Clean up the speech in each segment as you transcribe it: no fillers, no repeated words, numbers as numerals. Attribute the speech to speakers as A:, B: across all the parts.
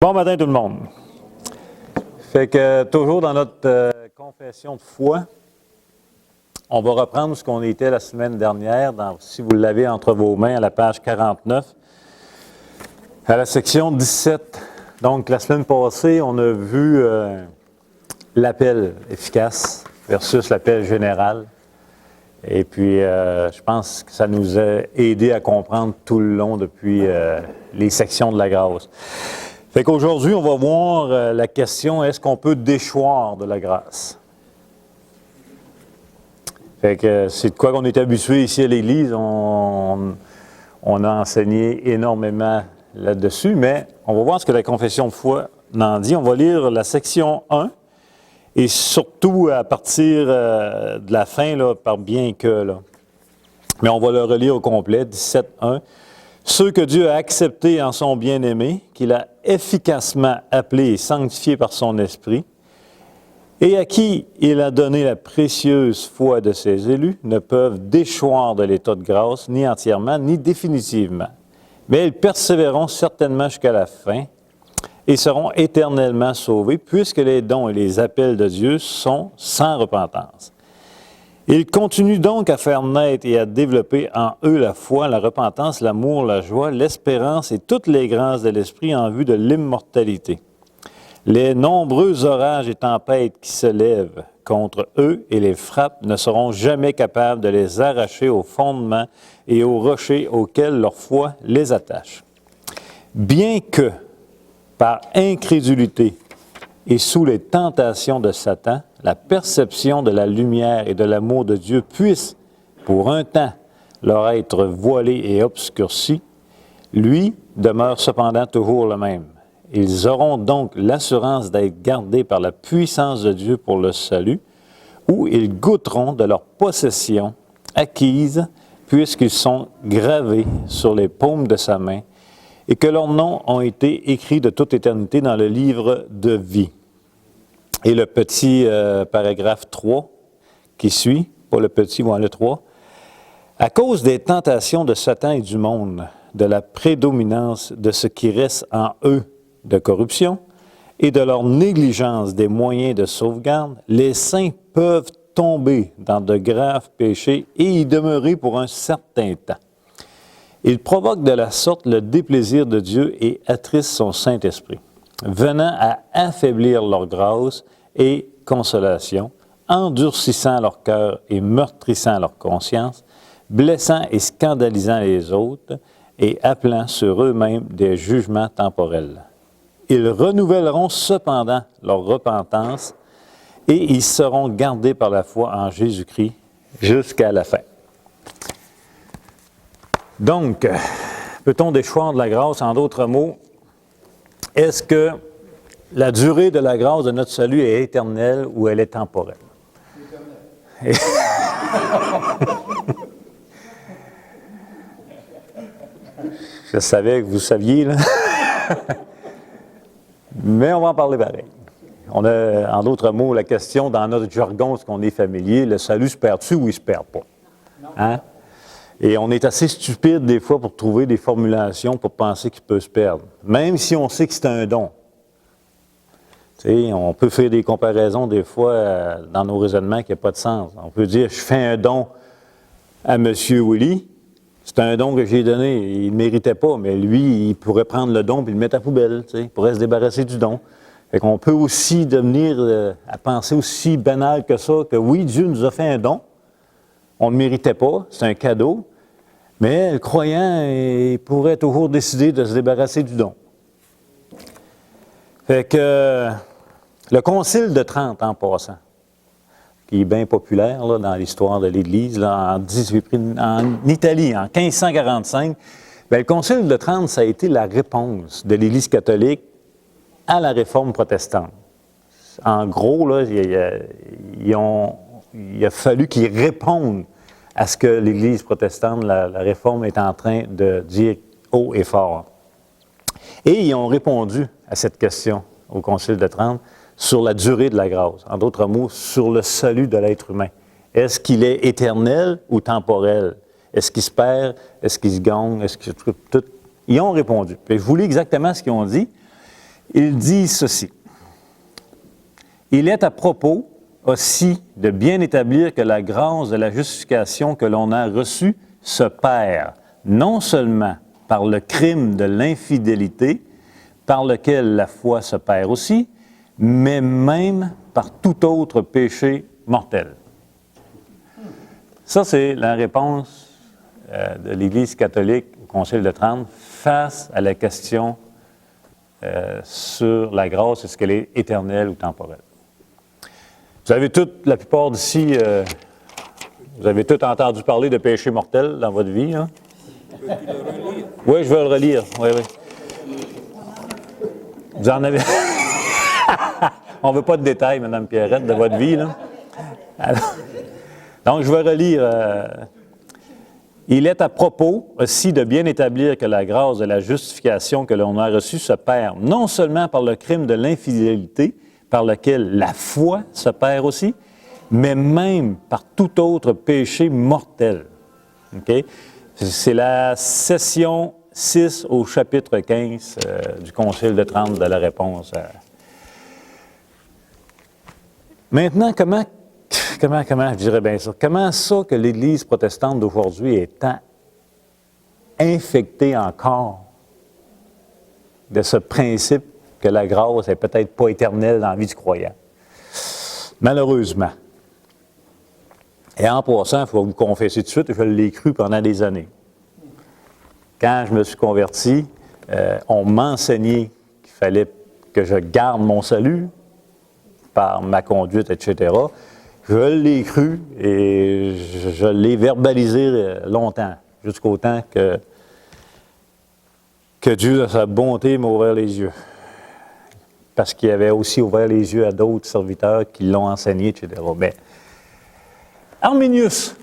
A: Bon matin tout le monde. Fait que toujours dans notre confession de foi, on va reprendre ce qu'on était la semaine dernière, si vous l'avez entre vos mains, à la page 49, à la section 17. Donc la semaine passée, on a vu l'appel efficace versus l'appel général. Et puis, je pense que ça nous a aidé à comprendre tout le long depuis les sections de la grâce. Fait qu'aujourd'hui, on va voir la question, est-ce qu'on peut déchoir de la grâce? Fait que c'est de quoi qu'on est habitué ici à l'Église. On a enseigné énormément là-dessus, mais on va voir ce que la confession de foi en dit. On va lire la section 1. Et surtout à partir de la fin, là, par bien que, là. Mais on va le relire au complet, 17.1. Ceux que Dieu a acceptés en son bien-aimé, qu'il a efficacement appelés et sanctifiés par son esprit, et à qui il a donné la précieuse foi de ses élus, ne peuvent déchoir de l'état de grâce, ni entièrement, ni définitivement. Mais ils persévéreront certainement jusqu'à la fin, et seront éternellement sauvés, puisque les dons et les appels de Dieu sont sans repentance. Ils continuent donc à faire naître et à développer en eux la foi, la repentance, l'amour, la joie, l'espérance et toutes les grâces de l'Esprit en vue de l'immortalité. Les nombreux orages et tempêtes qui se lèvent contre eux et les frappent ne seront jamais capables de les arracher aux fondements et aux rochers auxquels leur foi les attache. Bien que, par incrédulité et sous les tentations de Satan, la perception de la lumière et de l'amour de Dieu puisse, pour un temps, leur être voilée et obscurcie, lui demeure cependant toujours le même. Ils auront donc l'assurance d'être gardés par la puissance de Dieu pour le salut, où ils goûteront de leur possession acquise, puisqu'ils sont gravés sur les paumes de sa main, et que leurs noms ont été écrits de toute éternité dans le livre de vie. Et le petit paragraphe 3 qui suit, pas le petit, mais le 3, à cause des tentations de Satan et du monde, de la prédominance de ce qui reste en eux de corruption et de leur négligence des moyens de sauvegarde, les saints peuvent tomber dans de graves péchés et y demeurer pour un certain temps. Il provoque de la sorte le déplaisir de Dieu et attriste son Saint-Esprit, venant à affaiblir leur grâce et consolation, endurcissant leur cœur et meurtrissant leur conscience, blessant et scandalisant les autres et appelant sur eux-mêmes des jugements temporels. Ils renouvelleront cependant leur repentance et ils seront gardés par la foi en Jésus-Christ jusqu'à la fin. Donc, peut-on déchoir de la grâce? En d'autres mots, est-ce que la durée de la grâce de notre salut est éternelle ou elle est temporelle? Éternelle. Je savais que vous saviez, là. Mais on va en parler pareil. On a, en d'autres mots, la question dans notre jargon, ce qu'on est familier, le salut se perd-tu ou il ne se perd pas? Hein? Et on est assez stupide des fois pour trouver des formulations pour penser qu'il peut se perdre. Même si on sait que c'est un don. Tu sais, on peut faire des comparaisons des fois dans nos raisonnements qui n'ont pas de sens. On peut dire, je fais un don à M. Willy, c'est un don que j'ai donné, il ne méritait pas, mais lui, il pourrait prendre le don et le mettre à la poubelle, tu sais, il pourrait se débarrasser du don. Fait qu'on peut aussi devenir à penser aussi banal que ça, que oui, Dieu nous a fait un don, on ne méritait pas, c'est un cadeau, mais le croyant, il pourrait toujours décider de se débarrasser du don. Fait que le Concile de Trente, en passant, qui est bien populaire là, dans l'histoire de l'Église, là, en Italie, en 1545, bien, le Concile de Trente, ça a été la réponse de l'Église catholique à la Réforme protestante. En gros, là, il a fallu qu'ils répondent à ce que l'Église protestante, la Réforme, est en train de dire haut et fort. Et ils ont répondu à cette question au Concile de Trente sur la durée de la grâce. En d'autres mots, sur le salut de l'être humain. Est-ce qu'il est éternel ou temporel? Est-ce qu'il se perd? Est-ce qu'il se gagne? Est-ce que tout? Ils ont répondu. Puis je vous lis exactement ce qu'ils ont dit. Il dit ceci. Il est à propos aussi de bien établir que la grâce de la justification que l'on a reçue se perd, non seulement par le crime de l'infidélité, par lequel la foi se perd aussi, mais même par tout autre péché mortel. Ça, c'est la réponse de l'Église catholique au Concile de Trente face à la question sur la grâce, est-ce qu'elle est éternelle ou temporelle. Vous avez la plupart d'ici, vous avez tous entendu parler de péché mortel dans votre vie, hein? Oui, je vais le relire. Oui, oui. Vous en avez... On ne veut pas de détails, Mme Pierrette, de votre vie, là. Alors... Donc, je vais relire. Il est à propos aussi de bien établir que la grâce de la justification que l'on a reçue se perd, non seulement par le crime de l'infidélité, par lequel la foi se perd aussi, mais même par tout autre péché mortel. Okay? C'est la session 6 au chapitre 15 du Concile de Trente de la réponse. Maintenant, comment je dirais bien ça? Comment ça que l'Église protestante d'aujourd'hui est tant infectée encore de ce principe que la grâce n'est peut-être pas éternelle dans la vie du croyant? Malheureusement. Et en passant, il faut vous confesser tout de suite, je l'ai cru pendant des années. Quand je me suis converti, on m'enseignait qu'il fallait que je garde mon salut par ma conduite, etc. Je l'ai cru et je l'ai verbalisé longtemps, jusqu'au temps que Dieu, dans sa bonté, m'a ouvert les yeux. Parce qu'il avait aussi ouvert les yeux à d'autres serviteurs qui l'ont enseigné, etc. Mais Arminius,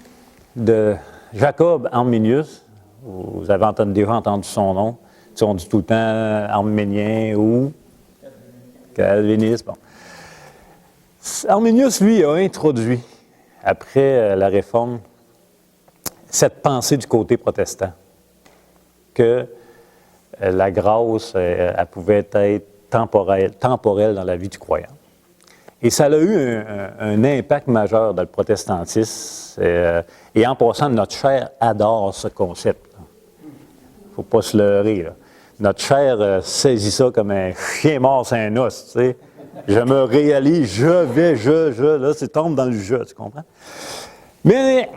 A: de Jacob Arminius, vous avez déjà entendu son nom, on dit tout le temps arménien ou calviniste. Bon. Arminius, lui, a introduit, après la Réforme, cette pensée du côté protestant, que la grâce, elle pouvait être temporelle dans la vie du croyant. Et ça a eu un impact majeur dans le protestantisme. Et en passant, notre chair adore ce concept. Il ne faut pas se leurrer, là. Notre chair saisit ça comme un chien mort sans un os, tu sais. Je me réalise, là, c'est tombe dans le jeu, tu comprends? Mais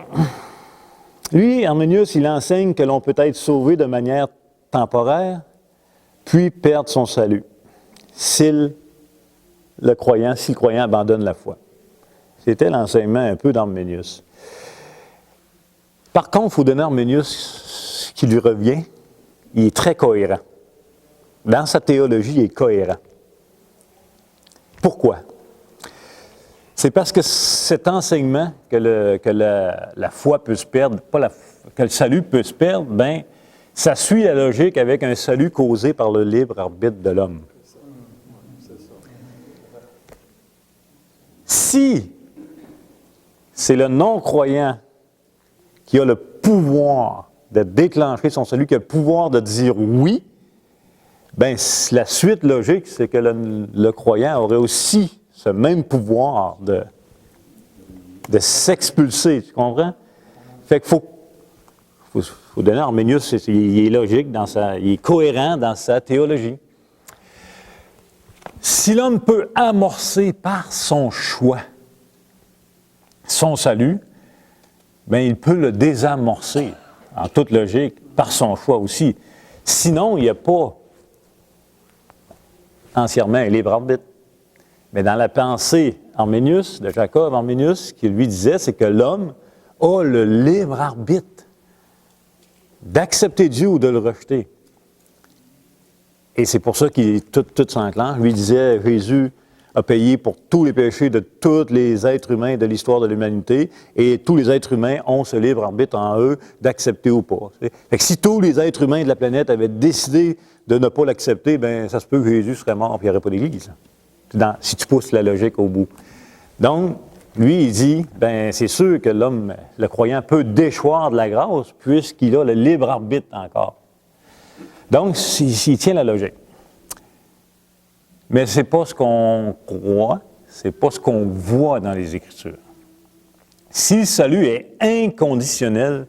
A: lui, Arminius, il enseigne que l'on peut être sauvé de manière temporaire, puis perdre son salut, si le croyant abandonne la foi. C'était l'enseignement un peu d'Arminius. Par contre, il faut donner à Arminius ce qui lui revient. Il est très cohérent. Dans sa théologie, il est cohérent. Pourquoi? C'est parce que cet enseignement que la foi peut se perdre, que le salut peut se perdre, bien, ça suit la logique avec un salut causé par le libre arbitre de l'homme. Si c'est le non-croyant qui a le pouvoir de déclencher son salut, qui a le pouvoir de dire oui, bien, la suite logique, c'est que le croyant aurait aussi ce même pouvoir de s'expulser, tu comprends? Fait qu'il faut donner à Arminius, il est logique, il est cohérent dans sa théologie. Si l'homme peut amorcer par son choix son salut, bien, il peut le désamorcer, en toute logique, par son choix aussi. Sinon, il n'y a pas entièrement un libre arbitre. Mais dans la pensée Arminius, de Jacob Arminius, ce qu'il lui disait, c'est que l'homme a le libre arbitre d'accepter Dieu ou de le rejeter. Et c'est pour ça qu'il tout s'enclenche. Lui disait, Jésus a payé pour tous les péchés de tous les êtres humains de l'histoire de l'humanité, et tous les êtres humains ont ce libre arbitre en eux d'accepter ou pas. Fait que si tous les êtres humains de la planète avaient décidé de ne pas l'accepter, bien, ça se peut que Jésus serait mort et il n'y aurait pas d'Église. Si tu pousses la logique au bout. Donc, lui, il dit, bien, c'est sûr que l'homme, le croyant, peut déchoir de la grâce puisqu'il a le libre arbitre encore. Donc, s'il tient la logique. Mais ce n'est pas ce qu'on croit, ce n'est pas ce qu'on voit dans les Écritures. Si le salut est inconditionnel,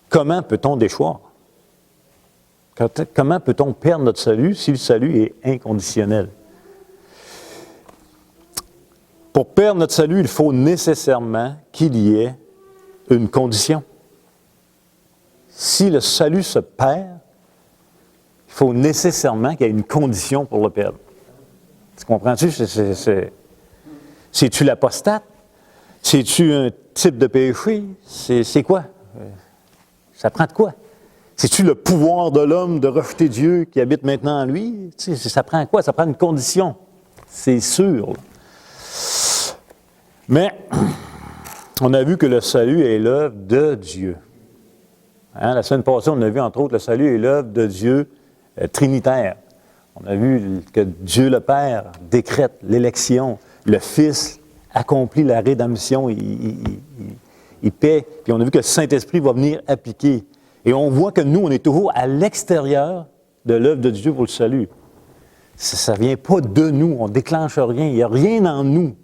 A: comment peut-on déchoir? Comment peut-on perdre notre salut si le salut est inconditionnel? Pour perdre notre salut, il faut nécessairement qu'il y ait une condition. Si le salut se perd, il faut nécessairement qu'il y ait une condition pour le perdre. Tu comprends-tu? C'est-tu l'apostate? C'est-tu un type de péché? C'est quoi? Ça prend de quoi? C'est-tu le pouvoir de l'homme de rejeter Dieu qui habite maintenant en lui? Tu sais, ça prend quoi? Ça prend une condition. C'est sûr. Là. Mais, on a vu que le salut est l'œuvre de Dieu. Hein? La semaine passée, on a vu entre autres le salut est l'œuvre de Dieu trinitaire. On a vu que Dieu le Père décrète l'élection, le Fils accomplit la rédemption, il paie, puis on a vu que le Saint-Esprit va venir appliquer. Et on voit que nous, on est toujours à l'extérieur de l'œuvre de Dieu pour le salut. Ça ne vient pas de nous, on ne déclenche rien, il n'y a rien en nous.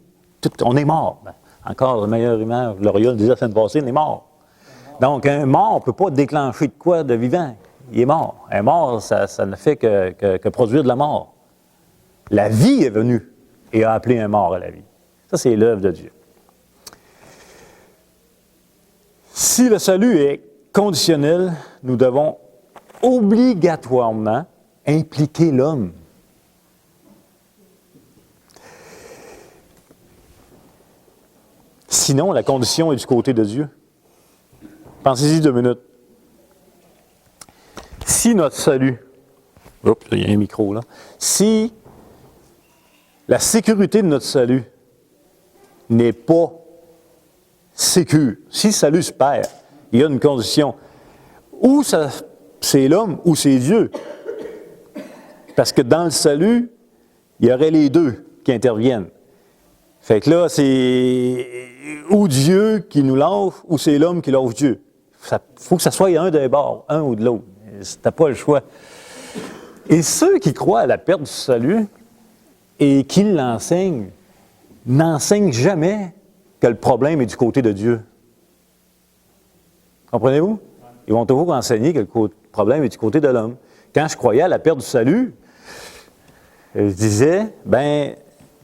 A: On est mort. Ben, encore la meilleure image, L'Oriole disait la semaine passée, on est mort. Donc, un mort ne peut pas déclencher de quoi de vivant. Il est mort. Un mort, ça ne fait que produire de la mort. La vie est venue et a appelé un mort à la vie. Ça, c'est l'œuvre de Dieu. Si le salut est conditionnel, nous devons obligatoirement impliquer l'homme. Sinon, la condition est du côté de Dieu. Pensez-y 2 minutes. Si notre salut, oups, il y a un micro là, si la sécurité de notre salut n'est pas sécure, si le salut se perd, il y a une condition. Ou c'est l'homme ou c'est Dieu. Parce que dans le salut, il y aurait les deux qui interviennent. Fait que là, c'est ou Dieu qui nous lâche, ou c'est l'homme qui lâche Dieu. Il faut que ça soit un des bords, un ou de l'autre. T'as pas le choix. Et ceux qui croient à la perte du salut et qui l'enseignent, n'enseignent jamais que le problème est du côté de Dieu. Comprenez-vous? Ils vont toujours enseigner que le problème est du côté de l'homme. Quand je croyais à la perte du salut, je disais, ben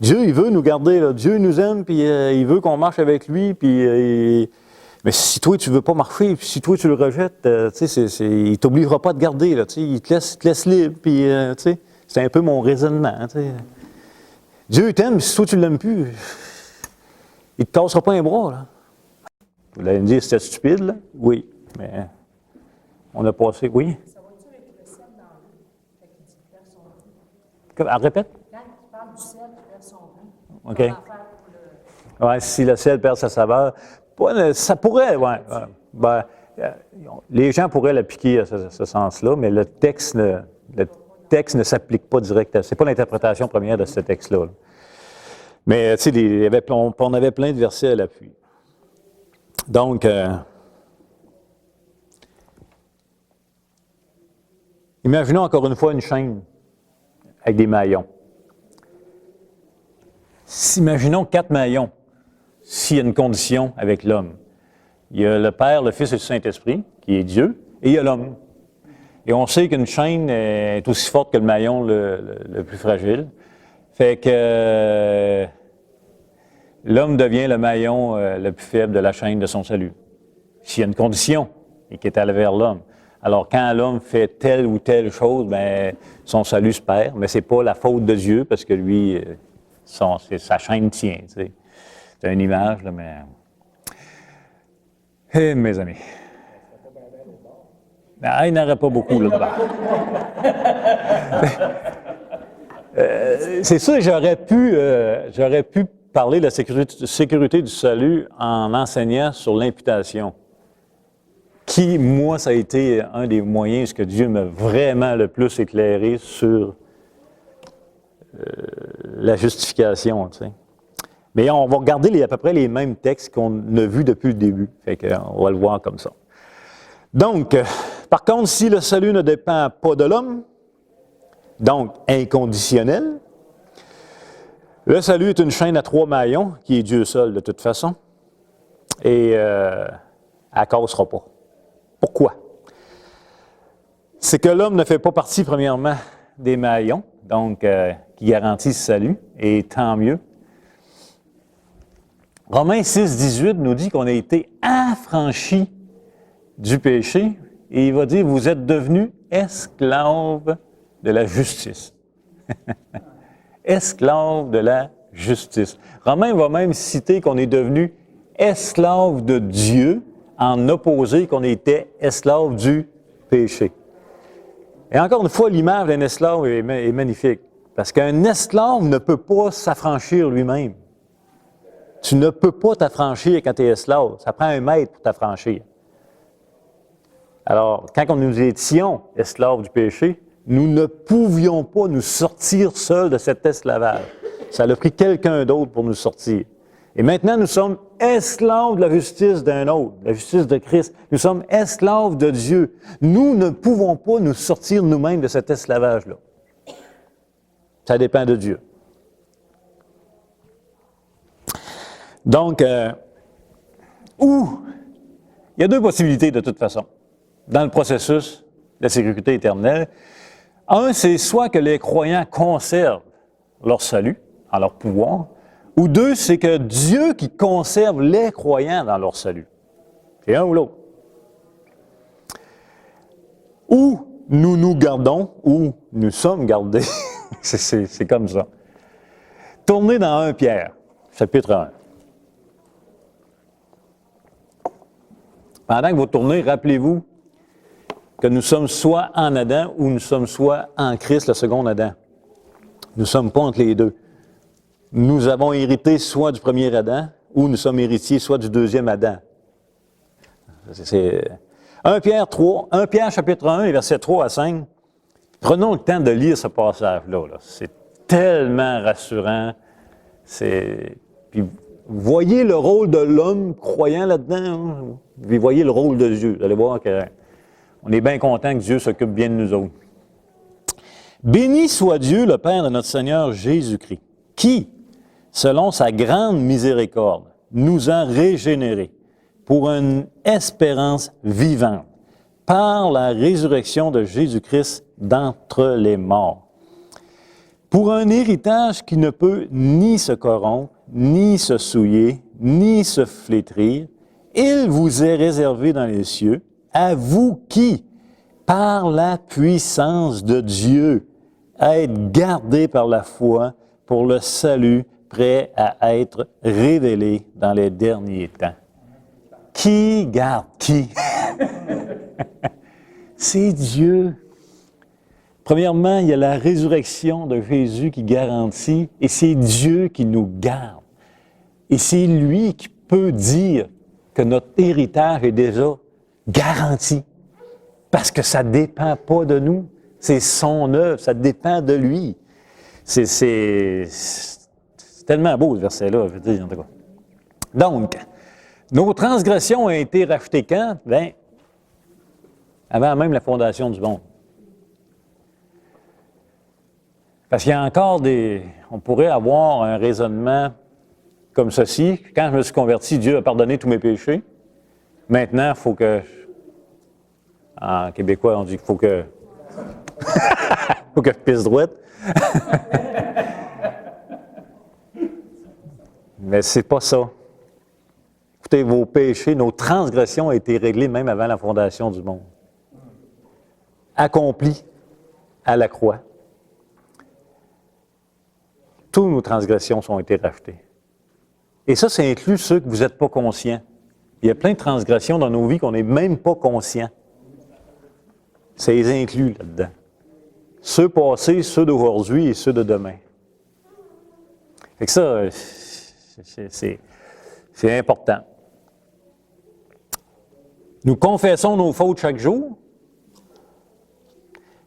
A: Dieu, il veut nous garder, là. Dieu nous aime, puis il veut qu'on marche avec lui, puis mais si toi, tu ne veux pas marcher, puis si toi, tu le rejettes, il ne t'obligera pas de garder, là, il te laisse libre, puis c'est un peu mon raisonnement. Dieu t'aime, si toi, tu ne l'aimes plus, il ne te cassera pas un bras. Là. Vous allez me dire, c'était stupide, là? Oui, mais on a passé, oui. Ça va-tu avec le ciel dans l'eau? Fait qu'il dit qu'il perd son vin. Répète? Quand il parle du ciel, il perd son vin. OK. Oui, si le ciel perd sa saveur. Ça pourrait, oui. Ben, les gens pourraient l'appliquer à ce sens-là, mais le texte ne s'applique pas directement. Ce n'est pas l'interprétation première de ce texte-là. Là. Mais, tu sais, on avait plein de versets à l'appui. Donc, imaginons encore une fois une chaîne avec des maillons. Imaginons 4 maillons. S'il y a une condition avec l'homme. Il y a le Père, le Fils et le Saint-Esprit, qui est Dieu, et il y a l'homme. Et on sait qu'une chaîne est aussi forte que le maillon le plus fragile. Fait que l'homme devient le maillon le plus faible de la chaîne de son salut. S'il y a une condition et qui est allée vers l'homme. Alors, quand l'homme fait telle ou telle chose, bien, son salut se perd, mais ce n'est pas la faute de Dieu, parce que lui, sa chaîne tient, tu sais. C'est une image, là, mais... Eh, mes amis. Ah, il n'y en aurait pas beaucoup, là-dedans. C'est sûr, j'aurais pu parler de la sécurité du salut en enseignant sur l'imputation. Qui, moi, ça a été un des moyens que Dieu m'a vraiment le plus éclairé sur la justification, tu sais. Mais on va regarder à peu près les mêmes textes qu'on a vus depuis le début. Fait qu'on va le voir comme ça. Donc, par contre, si le salut ne dépend pas de l'homme, donc inconditionnel. Le salut est une chaîne à 3 maillons, qui est Dieu seul de toute façon, et elle ne cassera pas. Pourquoi? C'est que l'homme ne fait pas partie, premièrement, des maillons, donc qui garantissent le salut, et tant mieux. Romains 6, 18 nous dit qu'on a été affranchis du péché, et il va dire, vous êtes devenus esclaves de la justice. Esclaves de la justice. Romain va même citer qu'on est devenu esclaves de Dieu, en opposé qu'on était esclaves du péché. Et encore une fois, l'image d'un esclave est magnifique, parce qu'un esclave ne peut pas s'affranchir lui-même. Tu ne peux pas t'affranchir quand tu es esclave. Ça prend un maître pour t'affranchir. Alors, quand nous étions esclaves du péché, nous ne pouvions pas nous sortir seuls de cet esclavage. Ça a pris quelqu'un d'autre pour nous sortir. Et maintenant, nous sommes esclaves de la justice d'un autre, la justice de Christ. Nous sommes esclaves de Dieu. Nous ne pouvons pas nous sortir nous-mêmes de cet esclavage-là. Ça dépend de Dieu. Donc, il y a deux possibilités de toute façon, dans le processus de la sécurité éternelle. Un, c'est soit que les croyants conservent leur salut en leur pouvoir, ou deux, c'est que Dieu qui conserve les croyants dans leur salut. C'est un ou l'autre. Ou nous nous gardons, ou nous sommes gardés. c'est comme ça. Tournez dans 1 Pierre, chapitre 1. Pendant que vous tournez, rappelez-vous que nous sommes soit en Adam ou nous sommes soit en Christ, le second Adam. Nous ne sommes pas entre les deux. Nous avons hérité soit du premier Adam ou nous sommes héritiers soit du deuxième Adam. C'est 1 Pierre 3, 1 Pierre chapitre 1, versets 3 à 5. Prenons le temps de lire ce passage-là. C'est tellement rassurant. Puis voyez le rôle de l'homme croyant là-dedans. Puis voyez le rôle de Dieu. Vous allez voir qu'on est bien content que Dieu s'occupe bien de nous autres. Béni soit Dieu, le Père de notre Seigneur Jésus-Christ, qui, selon sa grande miséricorde, nous a régénérés pour une espérance vivante par la résurrection de Jésus-Christ d'entre les morts, pour un héritage qui ne peut ni se corrompre, ni se souiller, ni se flétrir. Il vous est réservé dans les cieux, à vous qui, par la puissance de Dieu, êtes gardés par la foi pour le salut prêt à être révélé dans les derniers temps. Qui garde qui? C'est Dieu. Premièrement, il y a la résurrection de Jésus qui garantit, et c'est Dieu qui nous garde. Et c'est lui qui peut dire que notre héritage est déjà garanti, parce que ça ne dépend pas de nous. C'est son œuvre, ça dépend de lui. C'est tellement beau, ce verset-là, je veux dire, en tout cas. Donc, nos transgressions ont été rachetées quand? Bien, avant même la fondation du monde. Parce qu'il y a encore on pourrait avoir un raisonnement comme ceci. Quand je me suis converti, Dieu a pardonné tous mes péchés. Maintenant, il faut que... En québécois, on dit qu'il faut que... faut que je pisse droite. Mais c'est pas ça. Écoutez, vos péchés, nos transgressions ont été réglées même avant la fondation du monde. Accomplies à la croix. Toutes nos transgressions ont été rachetées. Et ça inclut ceux que vous n'êtes pas conscients. Il y a plein de transgressions dans nos vies qu'on n'est même pas conscient. Ça les inclut là-dedans. Ceux passés, ceux d'aujourd'hui et ceux de demain. Fait que ça, c'est important. Nous confessons nos fautes chaque jour,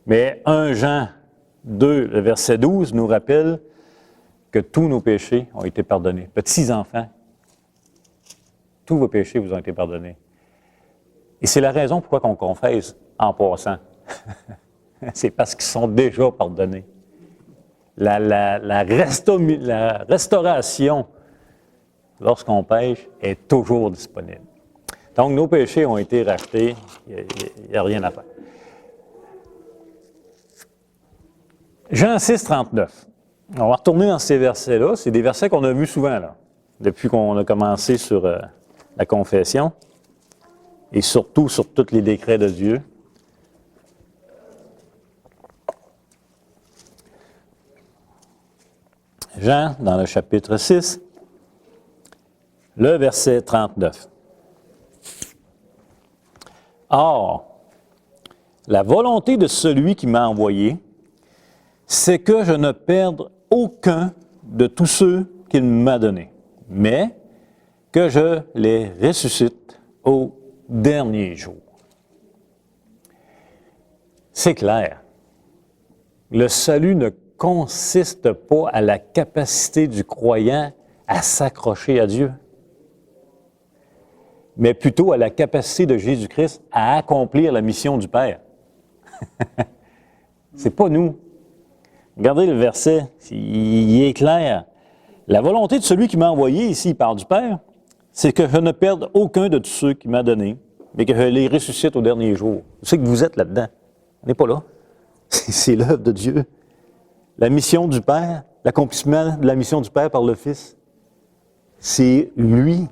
A: mais 1 Jean 2, le verset 12, nous rappelle que tous nos péchés ont été pardonnés. Petits enfants, tous vos péchés vous ont été pardonnés. Et c'est la raison pourquoi on confesse en passant. C'est parce qu'ils sont déjà pardonnés. La restauration, lorsqu'on pêche, est toujours disponible. Donc, nos péchés ont été rachetés, il n'y a rien à faire. Jean 6, 39. On va retourner dans ces versets-là. C'est des versets qu'on a vus souvent, là, depuis qu'on a commencé sur la confession, et surtout sur tous les décrets de Dieu. Jean, dans le chapitre 6, le verset 39. Or, la volonté de celui qui m'a envoyé, c'est que je ne perde aucun de tous ceux qu'il m'a donnés, mais que je les ressuscite au dernier jour. C'est clair. Le salut ne consiste pas à la capacité du croyant à s'accrocher à Dieu, mais plutôt à la capacité de Jésus-Christ à accomplir la mission du Père. C'est pas nous. Regardez le verset, il est clair. La volonté de celui qui m'a envoyé, ici, il parle du Père, c'est que je ne perde aucun de tous ceux qu'il m'a donnés, mais que je les ressuscite au dernier jour. C'est que vous êtes là-dedans. On n'est pas là. C'est l'œuvre de Dieu. La mission du Père, l'accomplissement de la mission du Père par le Fils, c'est lui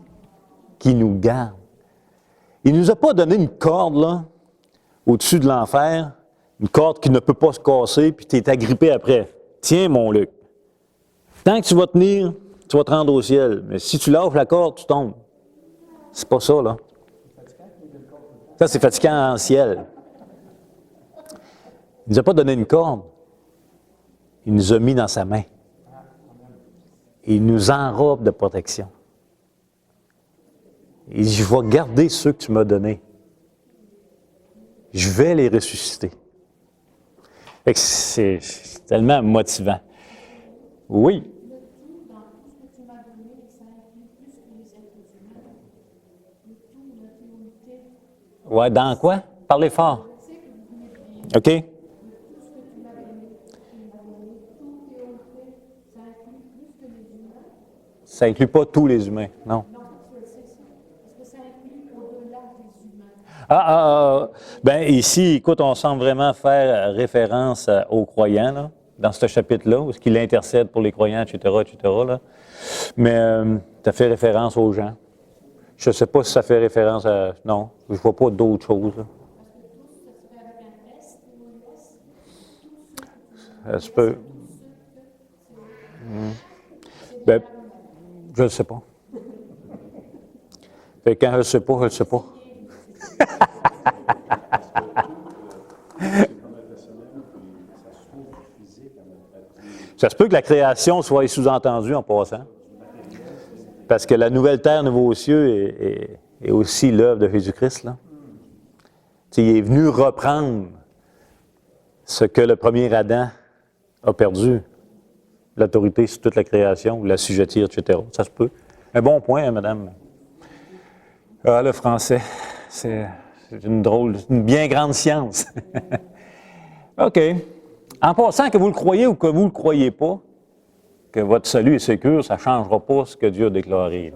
A: qui nous garde. Il ne nous a pas donné une corde, là, au-dessus de l'enfer, une corde qui ne peut pas se casser, puis tu es agrippé après. Tiens, mon Luc, tant que tu vas tenir, tu vas te rendre au ciel. Mais si tu lâches la corde, tu tombes. C'est pas ça, là. Ça, c'est fatigant en ciel. Il ne nous a pas donné une corde. Il nous a mis dans sa main. Il nous enrobe de protection. Il dit, je vais garder ceux que tu m'as donnés. Je vais les ressusciter. C'est tellement motivant. Oui. Ouais, dans quoi? Parlez fort. OK? Ça inclut pas tous les humains, non. Ben ici, écoute, on semble vraiment faire référence aux croyants, là, dans ce chapitre-là, où il intercède pour les croyants, etc., là. Mais ça fait référence aux gens. Je ne sais pas si ça fait référence à... Non, je ne vois pas d'autres choses, là. Ça se peut. Ben, je ne sais pas. Fait que quand je ne sais pas, je ne sais pas. Ça se peut que la création soit sous-entendue en passant. Parce que la nouvelle terre, nouveaux cieux est aussi l'œuvre de Jésus-Christ, là. Il est venu reprendre ce que le premier Adam a perdu. L'autorité sur toute la création, l'assujettir, etc. Ça se peut. Un bon point, hein, madame. Ah, le français, c'est une bien grande science. OK. En passant, que vous le croyez ou que vous ne le croyez pas, que votre salut est sécure, ça ne changera pas ce que Dieu a déclaré.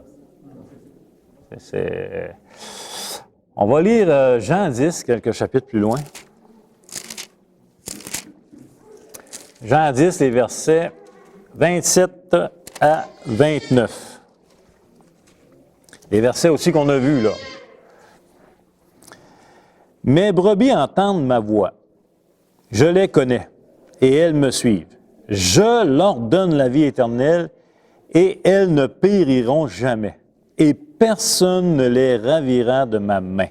A: On va lire Jean 10, quelques chapitres plus loin. Jean 10, les versets 27 à 29. Les versets aussi qu'on a vus, là. « Mes brebis entendent ma voix. Je les connais, et elles me suivent. Je leur donne la vie éternelle, et elles ne périront jamais. Et personne ne les ravira de ma main.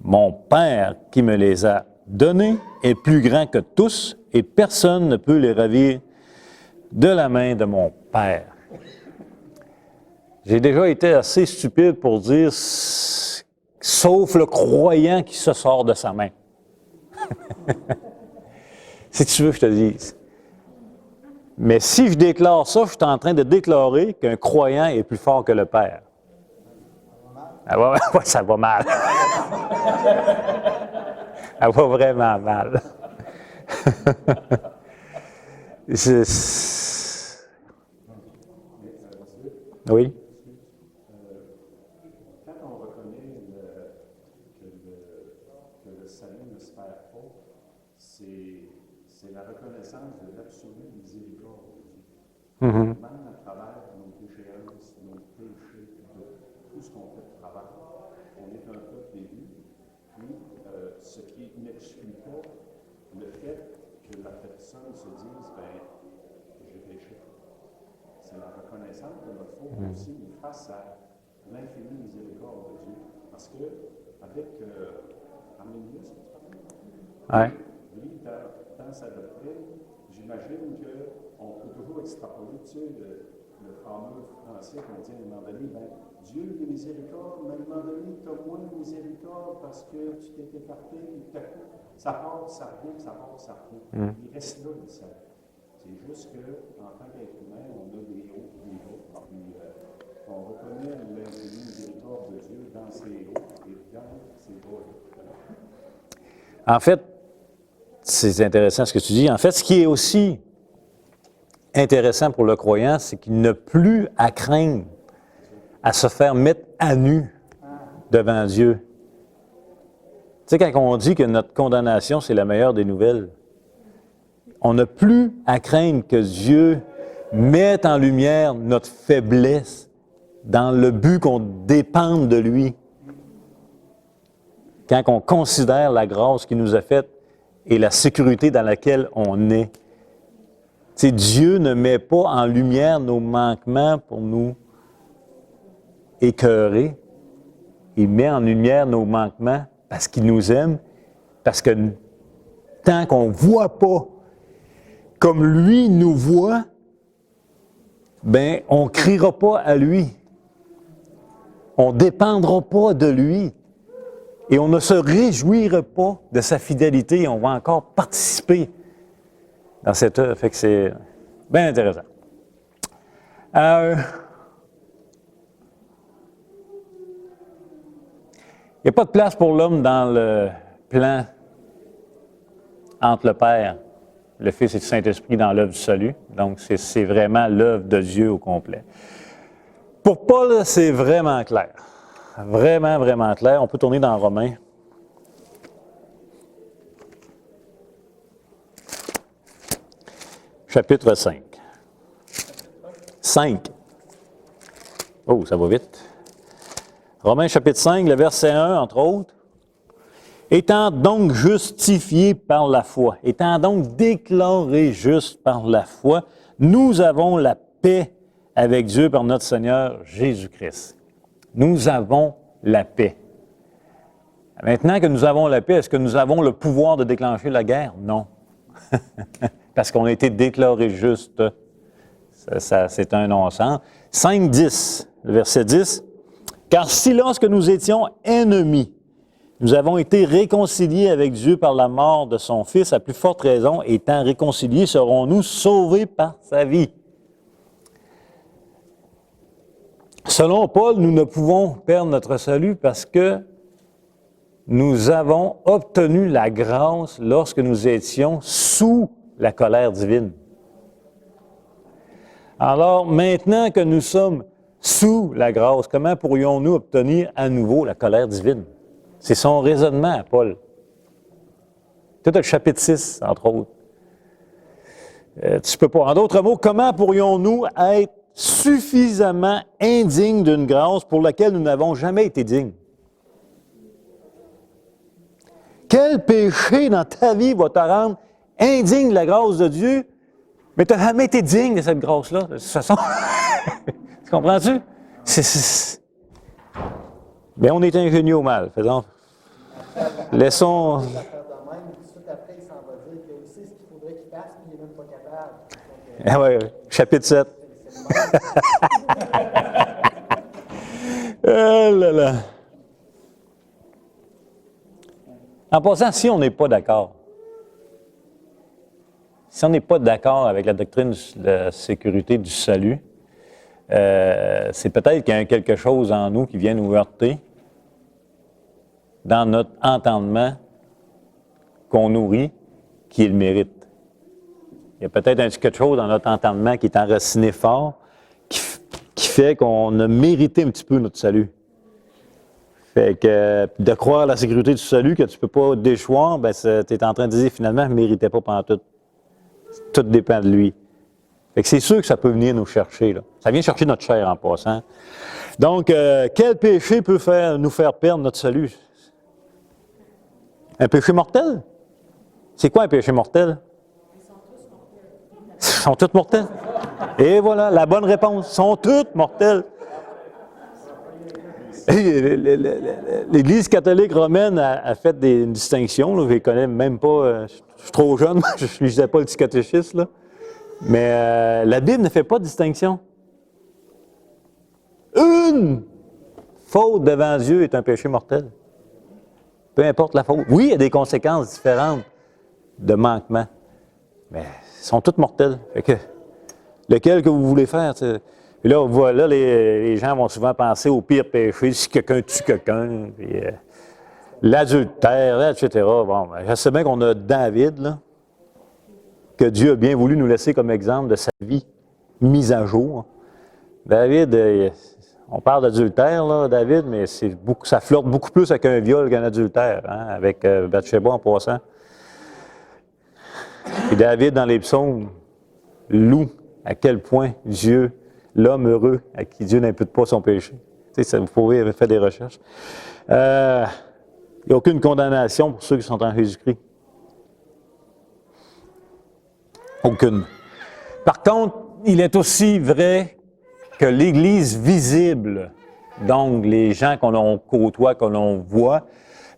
A: Mon Père qui me les a donnés est plus grand que tous, et personne ne peut les ravir de la main de mon Père. » J'ai déjà été assez stupide pour dire « sauf le croyant qui se sort de sa main. » Si tu veux que je te dise. Mais si je déclare ça, je suis en train de déclarer qu'un croyant est plus fort que le Père. Ah ouais, ça va mal. Ça va vraiment mal. Oui.
B: Quand on reconnaît que le salut ne se perd pas, c'est la reconnaissance de l'absolue miséricorde de Dieu. Même à travers nos déchéances, nos péchés, de tout ce qu'on fait de travail, on est un peuple élu. Puis, ce qui n'exclut pas le fait que la personne se dise, ben, j'ai péché. C'est la reconnaissance de notre faute aussi, mais face à l'infinie miséricorde de Dieu. Parce que, avec Arménius, lui, dans sa doctrine, j'imagine qu'on peut toujours extrapoler, tu sais, le fameux français qu'on dit à un moment donné, ben, Dieu est miséricorde, mais à un moment donné, tu as moins de miséricorde parce que tu t'es écarté, puis tout à coup, ça part, ça revient, ça part, ça revient. Il reste là, le salut. C'est juste qu'en tant qu'être humain, on a des hauts et des bas. Puis on reconnaît l'infinie miséricorde de Dieu dans ses hauts et dans ses bas.
A: En fait, c'est intéressant ce que tu dis. En fait, ce qui est aussi intéressant pour le croyant, c'est qu'il n'a plus à craindre à se faire mettre à nu devant Dieu. Tu sais, quand on dit que notre condamnation, c'est la meilleure des nouvelles, on n'a plus à craindre que Dieu mette en lumière notre faiblesse dans le but qu'on dépende de lui. Quand on considère la grâce qu'il nous a faite et la sécurité dans laquelle on est. Tu sais, Dieu ne met pas en lumière nos manquements pour nous écœurer. Il met en lumière nos manquements parce qu'il nous aime, parce que tant qu'on ne voit pas comme lui nous voit, ben on ne criera pas à lui. On ne dépendra pas de lui. Et on ne se réjouira pas de sa fidélité. On va encore participer dans cette œuvre. Fait que c'est bien intéressant. Il n'y a pas de place pour l'homme dans le plan entre le Père, le Fils et le Saint-Esprit dans l'œuvre du salut. Donc, c'est vraiment l'œuvre de Dieu au complet. Pour Paul, c'est vraiment clair. Vraiment, vraiment clair. On peut tourner dans Romains. Chapitre 5. 5. Oh, ça va vite. Romains chapitre 5, le verset 1, entre autres. Étant donc justifiés par la foi, étant donc déclarés justes par la foi, nous avons la paix avec Dieu par notre Seigneur Jésus-Christ. Nous avons la paix. Maintenant que nous avons la paix, est-ce que nous avons le pouvoir de déclencher la guerre? Non. Parce qu'on a été déclarés justes. Ça, c'est un non-sens. 5, 10, le verset 10. « Car si lorsque nous étions ennemis, nous avons été réconciliés avec Dieu par la mort de son Fils, à plus forte raison, étant réconciliés, serons-nous sauvés par sa vie. » Selon Paul, nous ne pouvons perdre notre salut parce que nous avons obtenu la grâce lorsque nous étions sous la colère divine. Alors, maintenant que nous sommes sous la grâce, comment pourrions-nous obtenir à nouveau la colère divine? C'est son raisonnement à Paul. Tout le chapitre 6, entre autres. Tu peux pas. En d'autres mots, comment pourrions-nous être suffisamment indignes d'une grâce pour laquelle nous n'avons jamais été dignes? Quel péché dans ta vie va te rendre indigne de la grâce de Dieu, mais tu n'as jamais été digne de cette grâce-là, de toute façon? Tu comprends-tu? Bien, on est ingénieux au mal. Faisons. Laissons.
C: Après, il s'en va dire qu'il y a aussi ce qu'il faudrait qu'il fasse, puis il n'est même pas capable.
A: Ah oui, chapitre 7. Oh là là. En passant, si on n'est pas d'accord, si on n'est pas d'accord avec la doctrine de la sécurité du salut, c'est peut-être qu'il y a quelque chose en nous qui vient nous heurter dans notre entendement qu'on nourrit, qui est le mérite. Il y a peut-être quelque chose dans notre entendement qui est enraciné fort, qui fait qu'on a mérité un petit peu notre salut. Fait que de croire à la sécurité du salut, que tu ne peux pas déchoir, ben tu es en train de dire finalement, je ne méritais pas pendant tout. Tout dépend de lui. Fait que c'est sûr que ça peut venir nous chercher, là. Ça vient chercher notre chair en passant. Donc, quel péché peut nous faire perdre notre salut? Un péché mortel? C'est quoi un péché mortel? Ils sont tous mortels. Et voilà, la bonne réponse. Ils sont tous mortels. L'Église catholique romaine a fait une distinction. Là, je ne connais même pas. Je suis trop jeune, je ne lisais pas le petit catéchisme. Là. Mais la Bible ne fait pas de distinction. Une faute devant Dieu est un péché mortel. Peu importe la faute. Oui, il y a des conséquences différentes de manquement. Mais ils sont toutes mortels. Fait que, lequel que vous voulez faire? Puis là, voilà, les gens vont souvent penser au pire péché, si quelqu'un tue quelqu'un, puis l'adultère, etc. Bon, je sais bien qu'on a David, là, que Dieu a bien voulu nous laisser comme exemple de sa vie mise à jour. David, on parle d'adultère, là, David, mais ça flirte beaucoup plus avec un viol qu'un adultère, hein, avec Bathsheba en passant. Et David, dans les psaumes, loue à quel point Dieu, l'homme heureux, à qui Dieu n'impute pas son péché. Tu sais, vous pouvez faire des recherches. Il n'y a aucune condamnation pour ceux qui sont en Jésus-Christ. Aucune. Par contre, il est aussi vrai que l'Église visible, donc les gens qu'on côtoie, que l'on voit,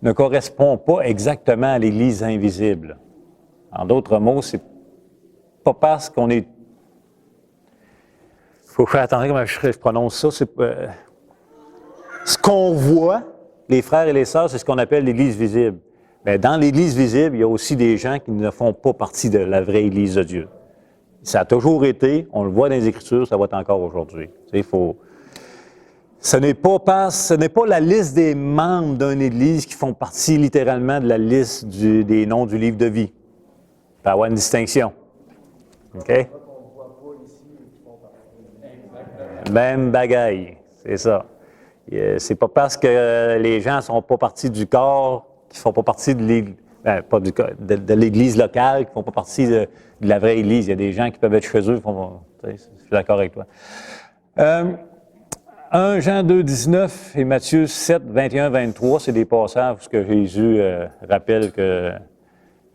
A: ne correspond pas exactement à l'Église invisible. En d'autres mots, c'est pas parce qu'on est... Il faut faire attention comment je prononce ça. Ce qu'on voit, les frères et les sœurs, c'est ce qu'on appelle l'Église visible. Mais dans l'Église visible, il y a aussi des gens qui ne font pas partie de la vraie Église de Dieu. Ça a toujours été, on le voit dans les Écritures, ça va être encore aujourd'hui. Ce n'est pas la liste des membres d'une Église qui font partie littéralement de la liste des noms du livre de vie. Il peut y avoir une distinction. OK? Même bagaille, c'est ça. C'est pas parce que les gens ne sont pas partis du corps, qu'ils ne font pas partie de l'Église, de l'Église locale, qui ne font pas partie de la vraie Église. Il y a des gens qui peuvent être chez eux, je suis d'accord avec toi. 1 Jean 2, 19 et Matthieu 7, 21, 23, c'est des passages où Jésus rappelle que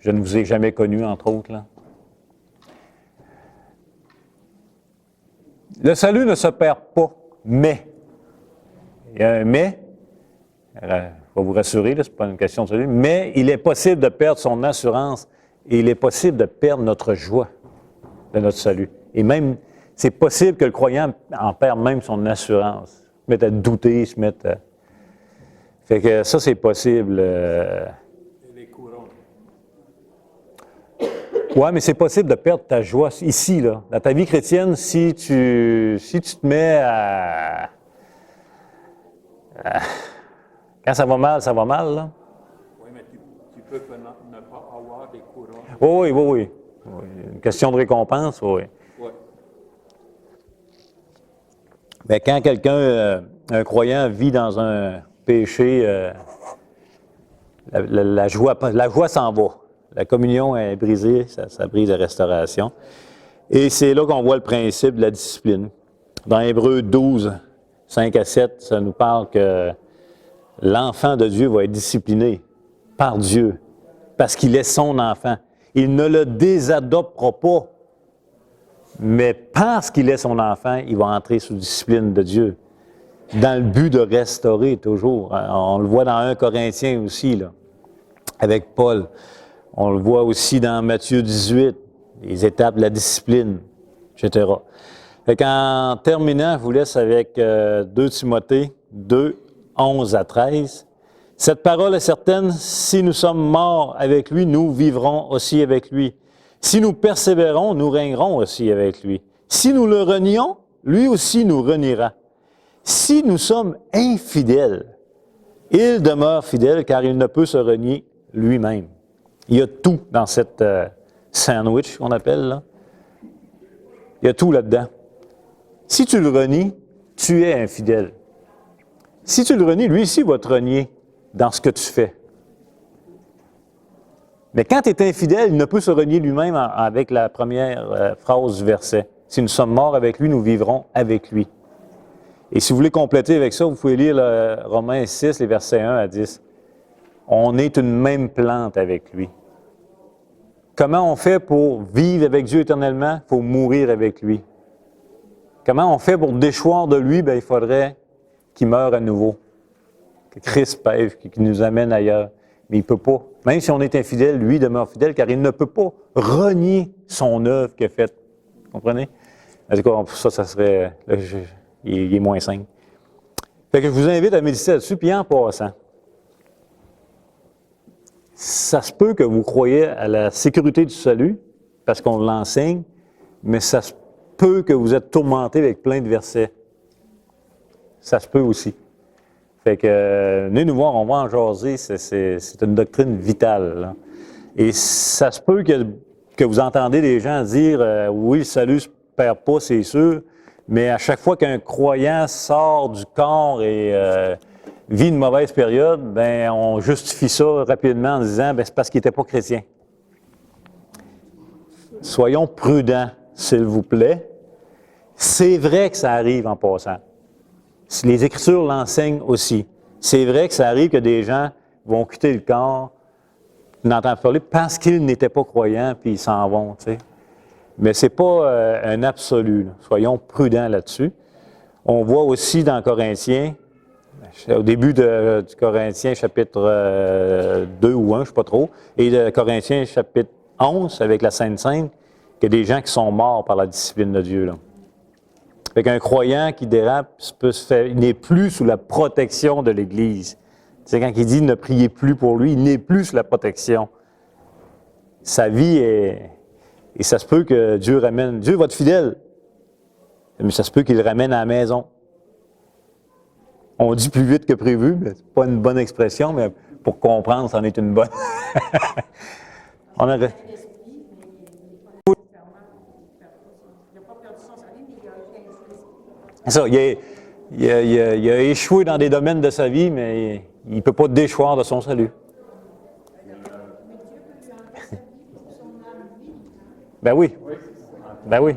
A: je ne vous ai jamais connu, entre autres. Là. Le salut ne se perd pas, mais. Il y a un mais, je vais vous rassurer, ce n'est pas une question de salut, mais il est possible de perdre son assurance et il est possible de perdre notre joie de notre salut. Et même, c'est possible que le croyant en perde même son assurance, se mette à douter, se mette à... Fait que ça, c'est possible.
B: Les couronnes.
A: Oui, mais c'est possible de perdre ta joie ici, là. Dans ta vie chrétienne, si tu te mets à... Quand ça va mal, là.
B: Oui, mais tu peux ne pas avoir des couronnes.
A: Oui. Une question de récompense, oui.
B: Oui.
A: Mais quand quelqu'un, un croyant, vit dans un péché, la joie s'en va. La communion est brisée, ça brise la restauration. Et c'est là qu'on voit le principe de la discipline. Dans Hébreux 12, 5 à 7, ça nous parle que l'enfant de Dieu va être discipliné par Dieu parce qu'il est son enfant. Il ne le désadoptera pas, mais parce qu'il est son enfant, il va entrer sous discipline de Dieu, dans le but de restaurer toujours. On le voit dans 1 Corinthiens aussi, là, avec Paul. On le voit aussi dans Matthieu 18, les étapes de la discipline, etc. Fait qu'en terminant, je vous laisse avec 2 Timothée 2, 11 à 13. Cette parole est certaine, si nous sommes morts avec lui, nous vivrons aussi avec lui. Si nous persévérons, nous régnerons aussi avec lui. Si nous le renions, lui aussi nous reniera. Si nous sommes infidèles, il demeure fidèle car il ne peut se renier lui-même. Il y a tout dans cette sandwich qu'on appelle, là. Il y a tout là-dedans. Si tu le renies, tu es infidèle. Si tu le renies, lui aussi va te renier dans ce que tu fais. Mais quand tu es infidèle, il ne peut se renier lui-même avec la première phrase du verset. Si nous sommes morts avec lui, nous vivrons avec lui. Et si vous voulez compléter avec ça, vous pouvez lire Romains 6, les versets 1 à 10. On est une même plante avec lui. Comment on fait pour vivre avec Dieu éternellement? Il faut mourir avec lui. Comment on fait pour déchoir de lui? Bien, il faudrait qu'il meure à nouveau. Que Christ pève, qu'il nous amène ailleurs. Mais il ne peut pas. Même si on est infidèle, lui demeure fidèle, car il ne peut pas renier son œuvre qu'il a faite. Vous comprenez? En tout cas, ça serait... Là, il est moins 5. Fait que je vous invite à méditer là-dessus, puis en passant, ça se peut que vous croyez à la sécurité du salut, parce qu'on l'enseigne, mais ça se peut que vous êtes tourmenté avec plein de versets. Ça se peut aussi. Fait que, venez nous voir, on va en jaser, c'est une doctrine vitale, là. Et ça se peut que vous entendez des gens dire, oui, le salut ne se perd pas, c'est sûr, mais à chaque fois qu'un croyant sort du corps et vit une mauvaise période, ben on justifie ça rapidement en disant, ben c'est parce qu'il n'était pas chrétien. Soyons prudents, s'il vous plaît. C'est vrai que ça arrive en passant. Les Écritures l'enseignent aussi. C'est vrai que ça arrive que des gens vont quitter le corps, n'entendent parler, parce qu'ils n'étaient pas croyants, puis ils s'en vont, tu sais. Mais ce n'est pas un absolu, là. Soyons prudents là-dessus. On voit aussi dans Corinthiens, au début du Corinthiens chapitre 2 ou 1, je ne sais pas trop, et de Corinthiens chapitre 11, avec la Sainte Seine, qu'il y a des gens qui sont morts par la discipline de Dieu, là. Fait qu'un croyant qui dérape il n'est plus sous la protection de l'Église. Tu sais, quand il dit ne priez plus pour lui, il n'est plus sous la protection. Sa vie est... Et ça se peut que Dieu va être fidèle, mais ça se peut qu'il le ramène à la maison. On dit plus vite que prévu, mais c'est pas une bonne expression, mais pour comprendre, c'en est une bonne. On a... Ça, il a échoué dans des domaines de sa vie, mais il ne peut pas déchoir de son salut. Ben oui. Ben oui.